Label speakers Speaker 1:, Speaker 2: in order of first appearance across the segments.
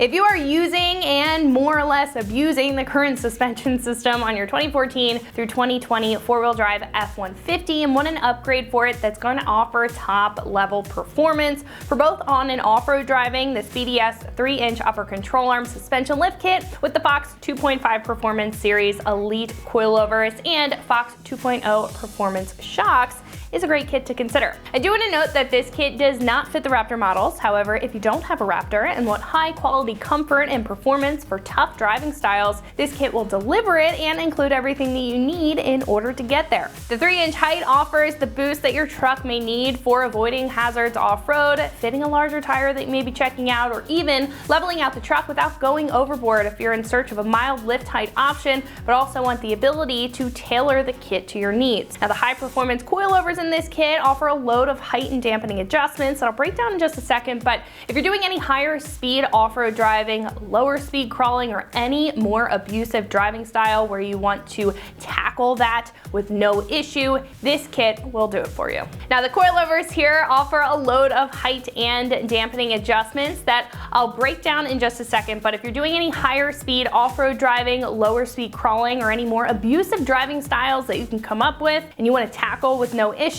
Speaker 1: If you are using and more or less abusing the current suspension system on your 2014 through 2020 four-wheel drive F-150 and want an upgrade for it that's going to offer top-level performance for both on and off-road driving, this BDS 3-inch upper control arm suspension lift kit with the Fox 2.5 Performance Series Elite coilovers and Fox 2.0 Performance shocks is a great kit to consider. I do want to note that this kit does not fit the Raptor models. However, if you don't have a Raptor and want high quality comfort and performance for tough driving styles, this kit will deliver it and include everything that you need in order to get there. The 3-inch height offers the boost that your truck may need for avoiding hazards off-road, fitting a larger tire that you may be checking out, or even leveling out the truck without going overboard if you're in search of a mild lift height option, but also want the ability to tailor the kit to your needs. Now, the high performance coilovers in this kit offer a load of height and dampening adjustments that I'll break down in just a second, but if you're doing any higher speed off-road driving, lower speed crawling, or any more abusive driving style where you want to tackle that with no issue, this kit will do it for you. Now, the coilovers here offer a load of height and dampening adjustments that I'll break down in just a second, but if you're doing any higher speed off-road driving, lower speed crawling, or any more abusive driving styles that you can come up with and you want to tackle with no issue,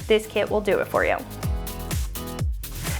Speaker 1: this kit will do it for you.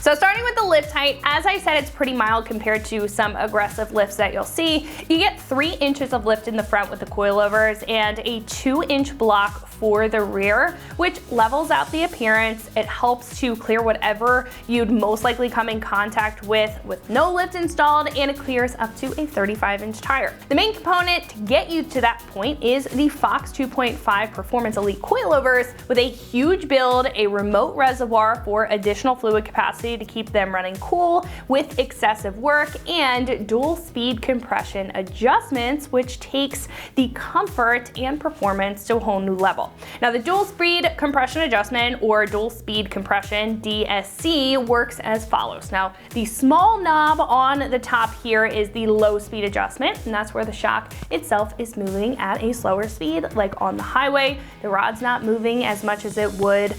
Speaker 1: So starting with the lift height, as I said, it's pretty mild compared to some aggressive lifts that you'll see. You get 3 inches of lift in the front with the coilovers and a 2-inch block for the rear, which levels out the appearance. It helps to clear whatever you'd most likely come in contact with no lift installed, and it clears up to a 35-inch tire. The main component to get you to that point is the Fox 2.5 Performance Elite coilovers with a huge build, a remote reservoir for additional fluid capacity to keep them running cool with excessive work, and dual speed compression adjustments, which takes the comfort and performance to a whole new level. Now, the dual speed compression adjustment, or dual speed compression DSC, works as follows. Now, the small knob on the top here is the low speed adjustment, and that's where the shock itself is moving at a slower speed, like on the highway. The rod's not moving as much as it would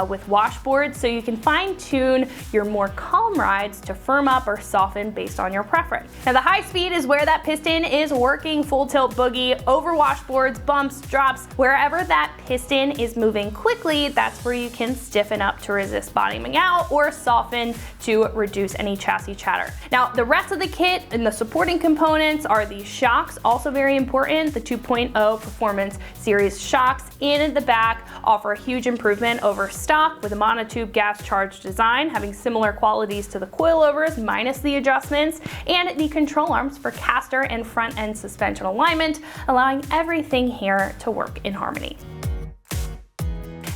Speaker 1: with washboards, so you can fine tune your more calm rides to firm up or soften based on your preference. Now, the high speed is where that piston is working full tilt boogie over washboards, bumps, drops, wherever that piston is moving quickly. That's where you can stiffen up to resist bottoming out or soften to reduce any chassis chatter. Now, the rest of the kit and the supporting components are the shocks, also very important. The 2.0 Performance Series shocks in the back offer a huge improvement over stock with a monotube gas charged design, having similar qualities to the coilovers minus the adjustments, and the control arms for caster and front end suspension alignment, allowing everything here to work in harmony.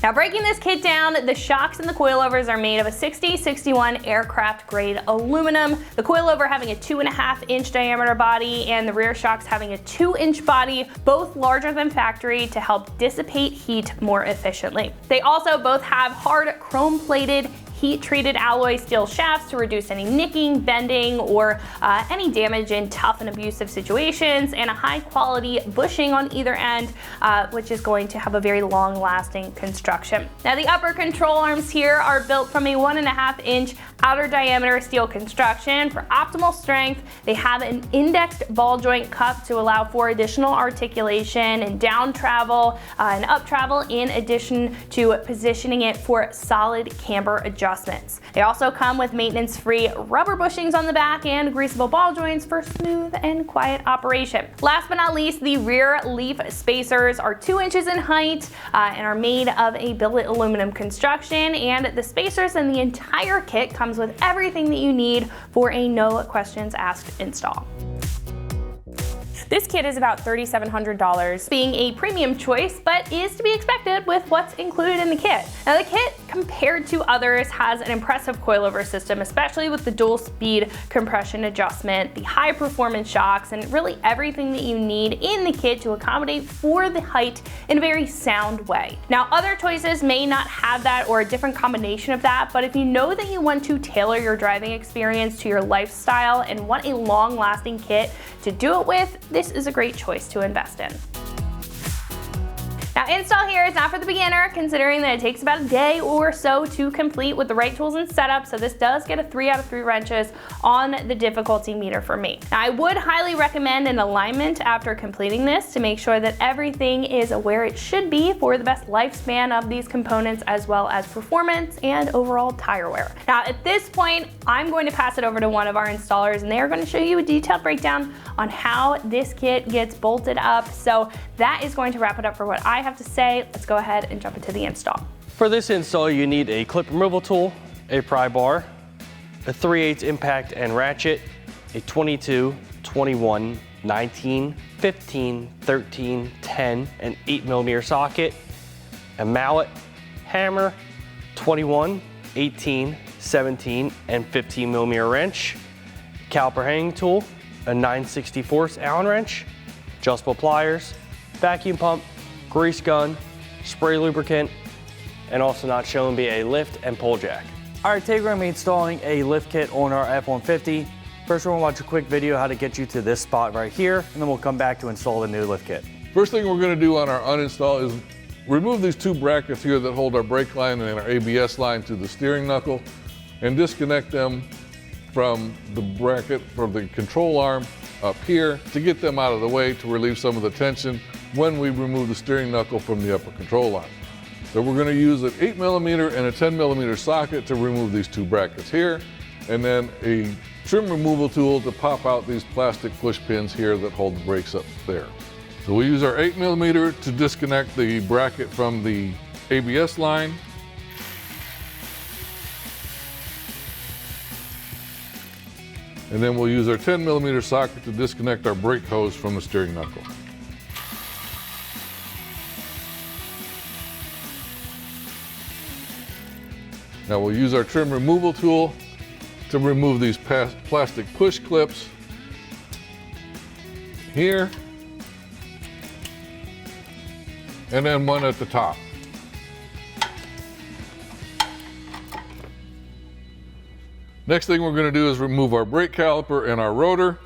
Speaker 1: Now, breaking this kit down, the shocks and the coilovers are made of a 6061 aircraft grade aluminum, the coilover having a 2.5-inch diameter body and the rear shocks having a 2-inch body, both larger than factory to help dissipate heat more efficiently. They also both have hard chrome-plated heat-treated alloy steel shafts to reduce any nicking, bending, or any damage in tough and abusive situations, and a high-quality bushing on either end, which is going to have a very long-lasting construction. Now, the upper control arms here are built from a 1.5-inch outer diameter steel construction for optimal strength. They have an indexed ball joint cup to allow for additional articulation and down travel and up travel, in addition to positioning it for solid camber adjustments. They also come with maintenance-free rubber bushings on the back and greasable ball joints for smooth and quiet operation. Last but not least, the rear leaf spacers are 2 inches in height and are made of a billet aluminum construction, and the spacers and the entire kit comes with everything that you need for a no questions asked install. This kit is about $3,700, being a premium choice, but is to be expected with what's included in the kit. Now, the kit, compared to others, has an impressive coilover system, especially with the dual speed compression adjustment, the high performance shocks, and really everything that you need in the kit to accommodate for the height in a very sound way. Now, other choices may not have that or a different combination of that, but if you know that you want to tailor your driving experience to your lifestyle and want a long-lasting kit to do it with, this is a great choice to invest in. Now, install here is not for the beginner, considering that it takes about a day or so to complete with the right tools and setup, so this does get a 3 out of 3 wrenches on the difficulty meter for me. Now, I would highly recommend an alignment after completing this to make sure that everything is where it should be for the best lifespan of these components, as well as performance and overall tire wear. Now, at this point, I'm going to pass it over to one of our installers, and they are going to show you a detailed breakdown on how this kit gets bolted up. So that is going to wrap it up for what I have to say. Let's go ahead and jump into the install.
Speaker 2: For this install, you need a clip removal tool, a pry bar, a 3/8 impact and ratchet, a 22, 21, 19, 15, 13, 10, and 8mm socket, a mallet, hammer, 21, 18, 17, and 15mm wrench, caliper hanging tool, a 9/64 Allen wrench, adjustable pliers, vacuum pump, grease gun, spray lubricant, and also not shown be a lift and pull jack. All right, today we're gonna be installing a lift kit on our F-150. First, we're gonna watch a quick video how to get you to this spot right here, and then we'll come back to install the new lift kit.
Speaker 3: First thing we're gonna do on our uninstall is remove these 2 brackets here that hold our brake line and our ABS line to the steering knuckle, and disconnect them from the bracket from the control arm up here to get them out of the way to relieve some of the tension when we remove the steering knuckle from the upper control arm. So we're going to use an 8mm and a 10mm socket to remove these 2 brackets here, and then a trim removal tool to pop out these plastic push pins here that hold the brakes up there. So we use our 8mm to disconnect the bracket from the ABS line. And then we'll use our 10mm socket to disconnect our brake hose from the steering knuckle. Now we'll use our trim removal tool to remove these plastic push clips here, and then one at the top. Next thing we're going to do is remove our brake caliper and our rotor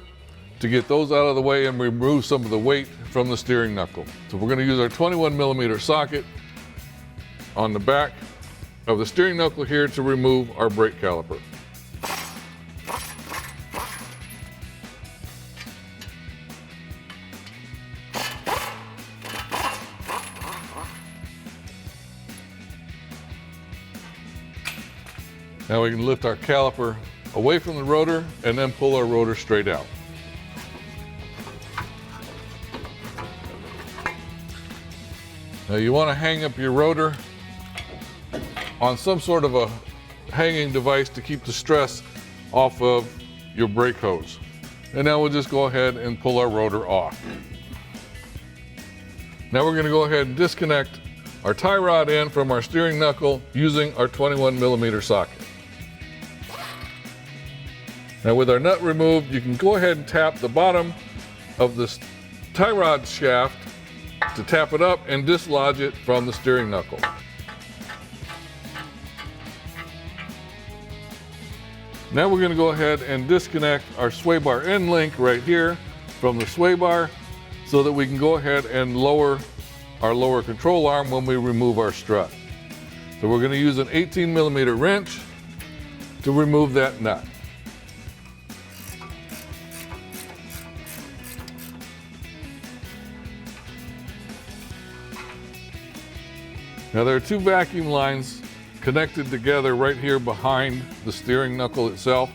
Speaker 3: to get those out of the way and remove some of the weight from the steering knuckle. So we're going to use our 21mm socket on the back of the steering knuckle here to remove our brake caliper. Now we can lift our caliper away from the rotor and then pull our rotor straight out. Now you want to hang up your rotor on some sort of a hanging device to keep the stress off of your brake hose. And now we'll just go ahead and pull our rotor off. Now we're going to go ahead and disconnect our tie rod end from our steering knuckle using our 21mm socket. Now with our nut removed, you can go ahead and tap the bottom of this tie rod shaft to tap it up and dislodge it from the steering knuckle. Now we're going to go ahead and disconnect our sway bar end link right here from the sway bar so that we can go ahead and lower our lower control arm when we remove our strut. So we're going to use an 18mm wrench to remove that nut. Now there are 2 vacuum lines connected together right here behind the steering knuckle itself.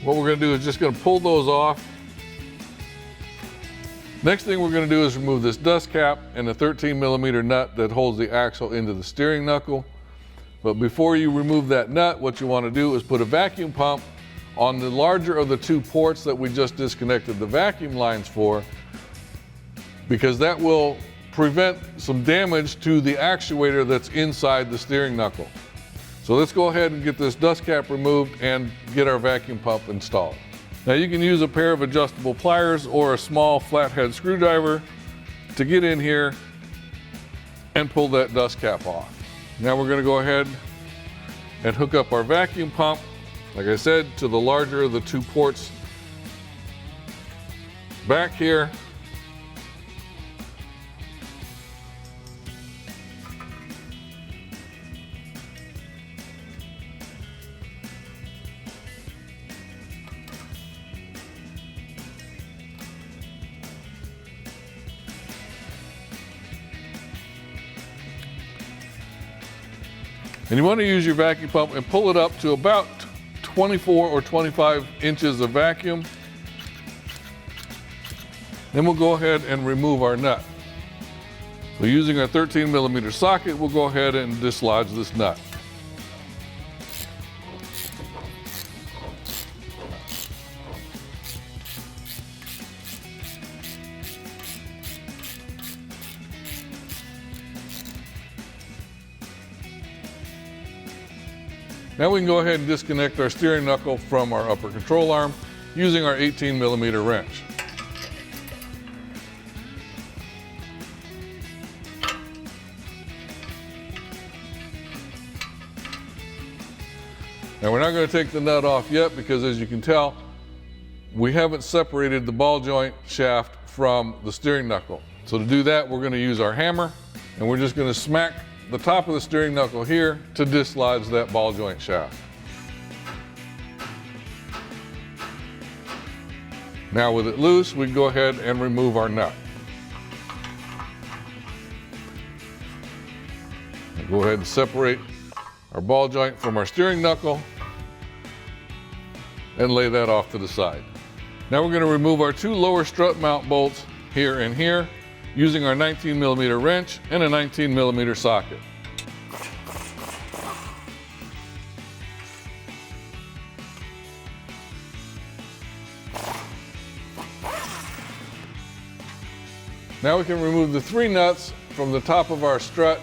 Speaker 3: What we're going to do is just going to pull those off. Next thing we're going to do is remove this dust cap and the 13mm nut that holds the axle into the steering knuckle. But before you remove that nut, what you want to do is put a vacuum pump on the larger of the 2 ports that we just disconnected the vacuum lines for, because that will prevent some damage to the actuator that's inside the steering knuckle. So let's go ahead and get this dust cap removed and get our vacuum pump installed. Now you can use a pair of adjustable pliers or a small flathead screwdriver to get in here and pull that dust cap off. Now we're going to go ahead and hook up our vacuum pump, like I said, to the larger of the 2 ports back here. And you want to use your vacuum pump and pull it up to about 24 or 25 inches of vacuum. Then we'll go ahead and remove our nut. So using our 13 millimeter socket, we'll go ahead and dislodge this nut. Now we can go ahead and disconnect our steering knuckle from our upper control arm using our 18 millimeter wrench. Now we're not going to take the nut off yet because, as you can tell, we haven't separated the ball joint shaft from the steering knuckle. So to do that, we're going to use our hammer, and we're just going to smack the top of the steering knuckle here to dislodge that ball joint shaft. Now with it loose, we can go ahead and remove our nut. We'll go ahead and separate our ball joint from our steering knuckle and lay that off to the side. Now we're going to remove our two lower strut mount bolts here and here using our 19 millimeter wrench and a 19 millimeter socket. Now we can remove the three nuts from the top of our strut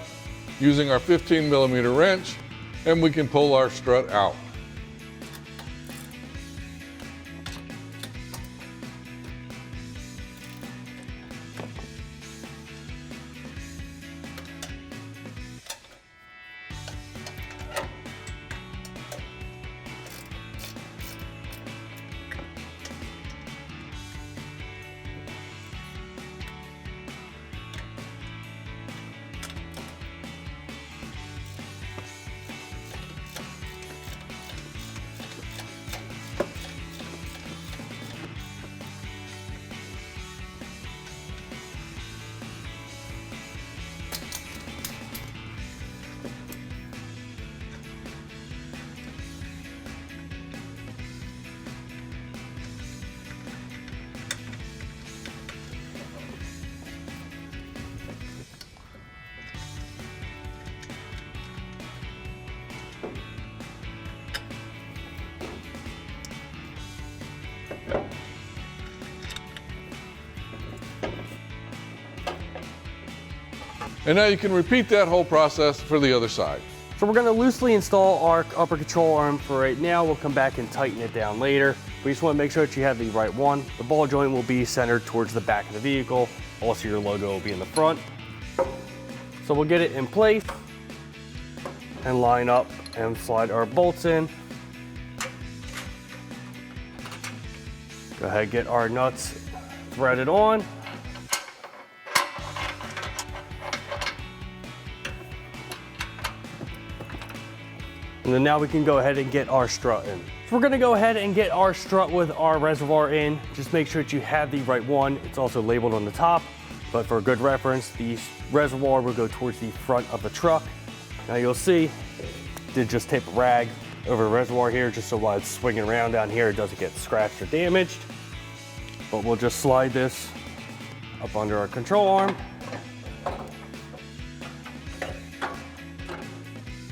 Speaker 3: using our 15 millimeter wrench, and we can pull our strut out. And now you can repeat that whole process for the other side.
Speaker 2: So we're gonna loosely install our upper control arm for right now. We'll come back and tighten it down later. We just wanna make sure that you have the right one. The ball joint will be centered towards the back of the vehicle. Also your logo will be in the front. So we'll get it in place and line up and slide our bolts in. Go ahead and get our nuts threaded on. And then now we can go ahead and get our strut in. So we're gonna go ahead and get our strut with our reservoir in. Just make sure that you have the right one. It's also labeled on the top, but for a good reference, the reservoir will go towards the front of the truck. Now you'll see, did just tape a rag over the reservoir here, just so while it's swinging around down here, it doesn't get scratched or damaged. But we'll just slide this up under our control arm.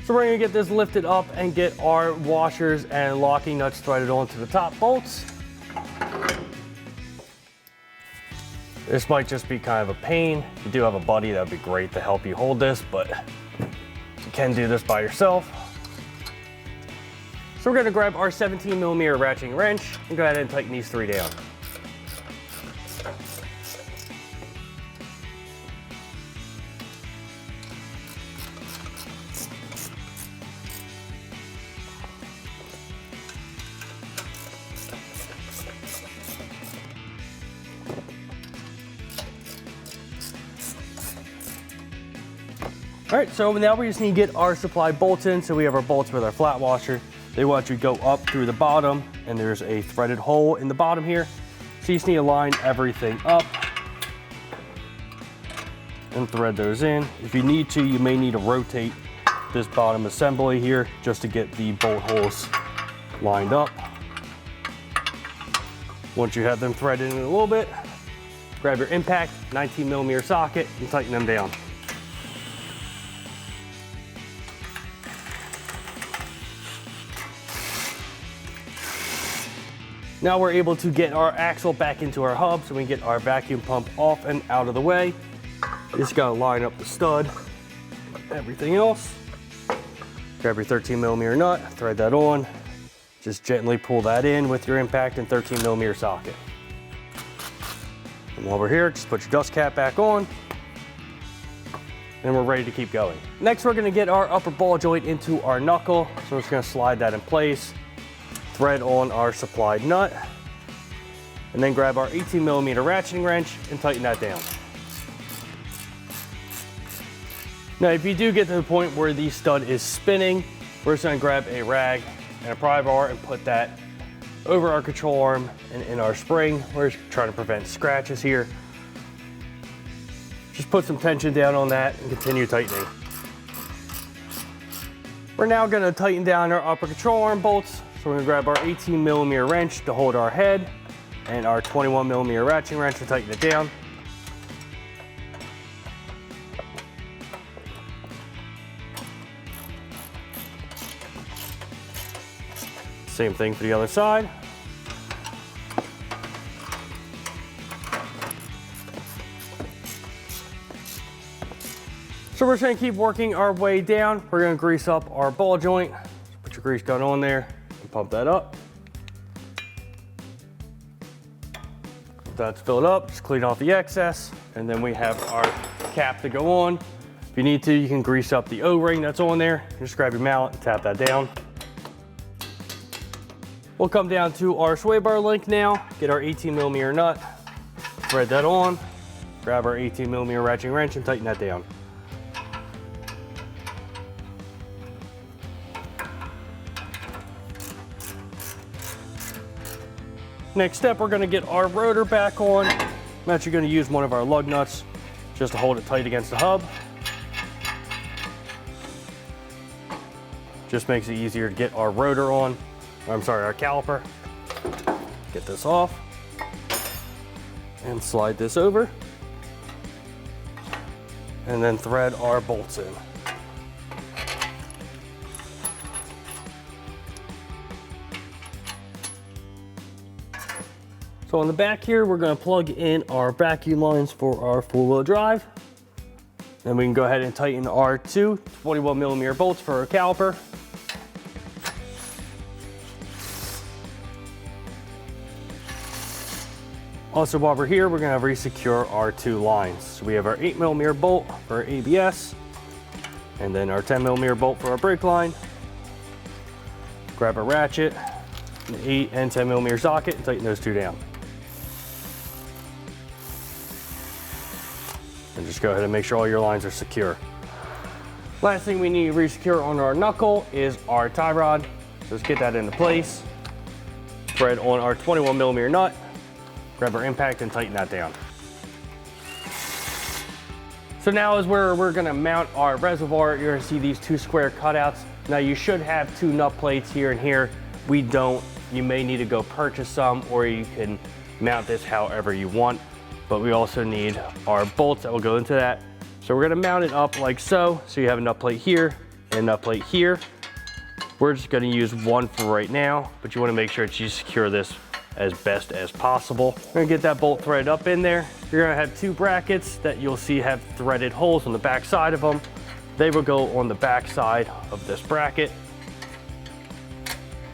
Speaker 2: So we're gonna get this lifted up and get our washers and locking nuts threaded onto the top bolts. This might just be kind of a pain. If you do have a buddy, that'd be great to help you hold this, but you can do this by yourself. So we're gonna grab our 17 millimeter ratcheting wrench and go ahead and tighten these three down. All right, so now we just need to get our supply bolts in. So we have our bolts with our flat washer. They want you to go up through the bottom, and there's a threaded hole in the bottom here. So you just need to line everything up and thread those in. If you need to, you may need to rotate this bottom assembly here just to get the bolt holes lined up. Once you have them threaded in a little bit, grab your impact 19mm socket and tighten them down. Now we're able to get our axle back into our hub so we can get our vacuum pump off and out of the way. Just gotta line up the stud, everything else. Grab your 13mm nut, thread that on. Just gently pull that in with your impact and 13mm socket. And while we're here, just put your dust cap back on and we're ready to keep going. Next, we're gonna get our upper ball joint into our knuckle. So we're just gonna slide that in place. Thread on our supplied nut, and then grab our 18mm ratcheting wrench and tighten that down. Now, if you do get to the point where the stud is spinning, we're just gonna grab a rag and a pry bar and put that over our control arm and in our spring. We're just trying to prevent scratches here. Just put some tension down on that and continue tightening. We're now gonna tighten down our upper control arm bolts. So we're gonna grab our 18mm wrench to hold our head and our 21mm ratcheting wrench to tighten it down. Same thing for the other side. So we're just gonna keep working our way down. We're gonna grease up our ball joint. Put your grease gun on there. Pump that up. That's filled up, just clean off the excess. And then we have our cap to go on. If you need to, you can grease up the O-ring that's on there. Just grab your mallet and tap that down. We'll come down to our sway bar link now, get our 18mm nut, thread that on, grab our 18mm ratcheting wrench and tighten that down. Next step, we're gonna get our rotor back on. I'm actually gonna use one of our lug nuts just to hold it tight against the hub. Just makes it easier to get our rotor on. I'm sorry, our caliper. Get this off and slide this over. And then thread our bolts in. So on the back here, we're gonna plug in our vacuum lines for our four-wheel drive. Then we can go ahead and tighten our two 21mm bolts for our caliper. Also, while we're here, we're gonna re-secure our two lines. So we have our 8mm bolt for our ABS, and then our 10mm bolt for our brake line. Grab a ratchet, an 8 and 10mm socket, and tighten those two down. And just go ahead and make sure all your lines are secure. Last thing we need to re-secure on our knuckle is our tie rod. So let's get that into place. Thread on our 21mm nut, grab our impact and tighten that down. So now is where we're gonna mount our reservoir. You're gonna see these two square cutouts. Now you should have two nut plates here and here. We don't. You may need to go purchase some, or you can mount this however you want. But we also need our bolts that will go into that. So we're gonna mount it up like so. So you have a nut plate here and a nut plate here. We're just gonna use one for right now, but you wanna make sure that you secure this as best as possible. We're gonna get that bolt threaded up in there. You're gonna have two brackets that you'll see have threaded holes on the back side of them. They will go on the back side of this bracket,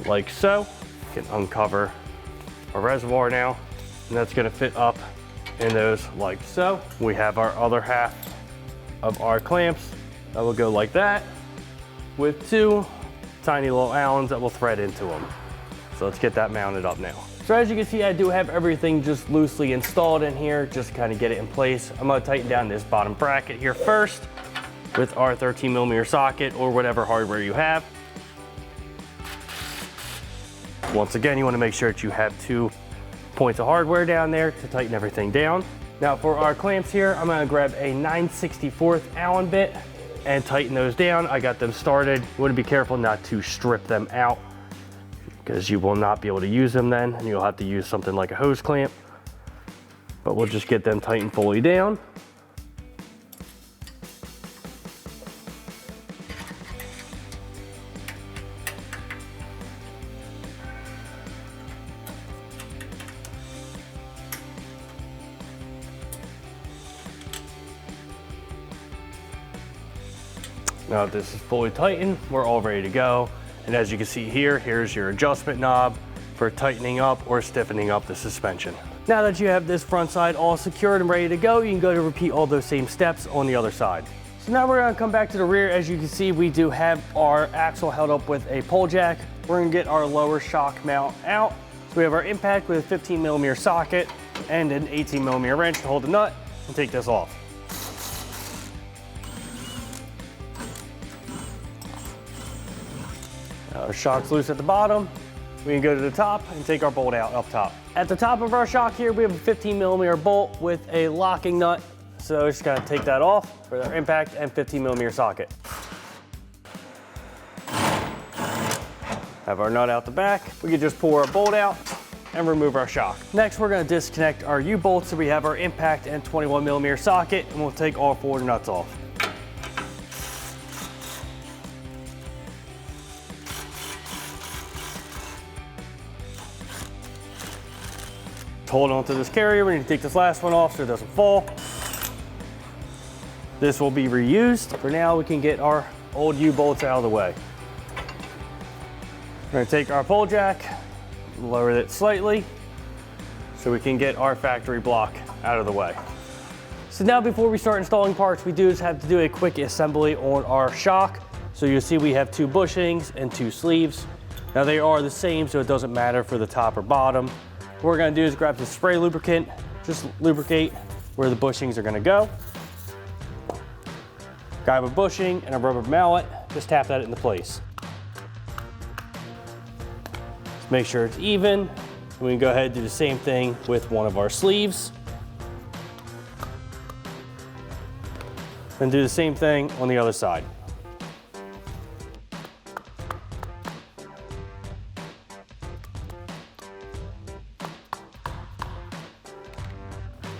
Speaker 2: like so. You can uncover our reservoir now, and that's gonna fit up in those like so. We have our other half of our clamps that will go like that with two tiny little Allens that will thread into them. So let's get that mounted up now. So as you can see, I do have everything just loosely installed in here, just to kind of get it in place. I'm gonna tighten down this bottom bracket here first with our 13mm socket or whatever hardware you have. Once again, you wanna make sure that you have 2 points of hardware down there to tighten everything down. Now for our clamps here, I'm gonna grab a 9/64 Allen bit and tighten those down. I got them started. You want to be careful not to strip them out because you will not be able to use them then, and you'll have to use something like a hose clamp. But we'll just get them tightened fully down. Now that this is fully tightened, we're all ready to go. And as you can see here, here's your adjustment knob for tightening up or stiffening up the suspension. Now that you have this front side all secured and ready to go, you can go to repeat all those same steps on the other side. So now we're gonna come back to the rear. As you can see, we do have our axle held up with a pull jack. We're gonna get our lower shock mount out. So we have our impact with a 15mm socket and an 18mm wrench to hold the nut and take this off. Our shock's loose at the bottom. We can go to the top and take our bolt out up top. At the top of our shock here, we have a 15mm bolt with a locking nut. So we're just gonna take that off for our impact and 15mm socket. Have our nut out the back. We can just pull our bolt out and remove our shock. Next, we're gonna disconnect our U-bolts so we have our impact and 21mm socket, and we'll take all 4 nuts off. Hold on to this carrier. We need to take this last one off so it doesn't fall. This will be reused. For now, we can get our old U-bolts out of the way. We're gonna take our pull jack, lower it slightly so we can get our factory block out of the way. So now before we start installing parts, we do just have to do a quick assembly on our shock. So you'll see we have 2 bushings and 2 sleeves. Now they are the same, so it doesn't matter for the top or bottom. What we're gonna do is grab some spray lubricant, just lubricate where the bushings are gonna go. Grab a bushing and a rubber mallet, just tap that into place. Just make sure it's even. We can go ahead and do the same thing with one of our sleeves. And do the same thing on the other side.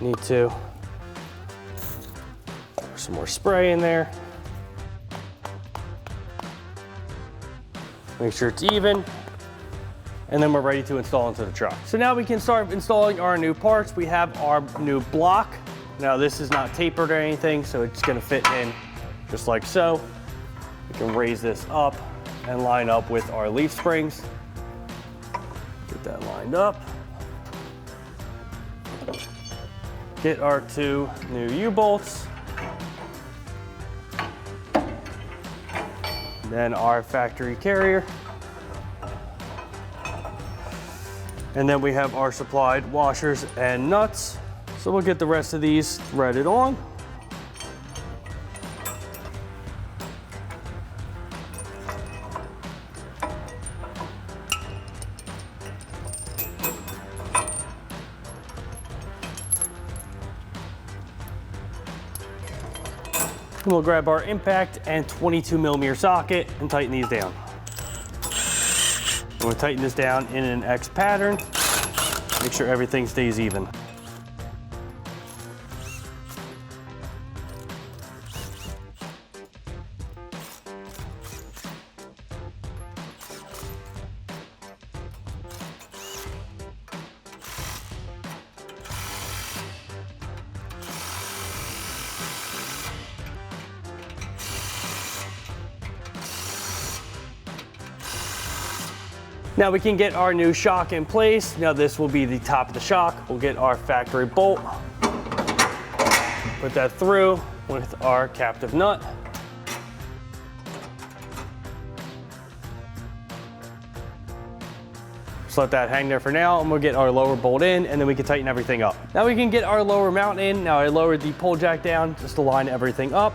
Speaker 2: Need to pour some more spray in there. Make sure it's even. And then we're ready to install into the truck. So now we can start installing our new parts. We have our new block. Now this is not tapered or anything, so it's gonna fit in just like so. We can raise this up and line up with our leaf springs. Get that lined up. Get our 2 new U-bolts. Then our factory carrier. And then we have our supplied washers and nuts. So we'll get the rest of these threaded on. And we'll grab our impact and 22mm socket and tighten these down. And we'll tighten this down in an X pattern. Make sure everything stays even. Now we can get our new shock in place. Now this will be the top of the shock. We'll get our factory bolt, put that through with our captive nut. Just let that hang there for now, and we'll get our lower bolt in, and then we can tighten everything up. Now we can get our lower mount in. Now I lowered the pull jack down just to line everything up.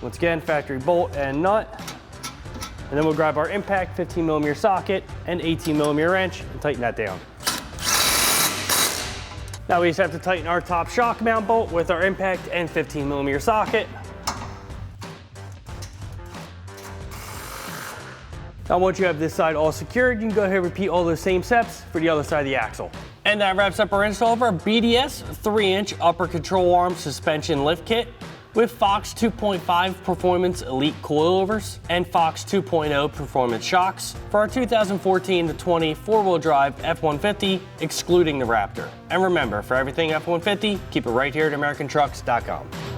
Speaker 2: Once again, factory bolt and nut. And then we'll grab our impact 15mm socket and 18mm wrench and tighten that down. Now we just have to tighten our top shock mount bolt with our impact and 15mm socket. Now once you have this side all secured, you can go ahead and repeat all those same steps for the other side of the axle. And that wraps up our install of our BDS 3-inch upper control arm suspension lift kit with Fox 2.5 Performance Elite coilovers and Fox 2.0 Performance shocks for our 2014-20 four-wheel drive F-150, excluding the Raptor. And remember, for everything F-150, keep it right here at AmericanTrucks.com.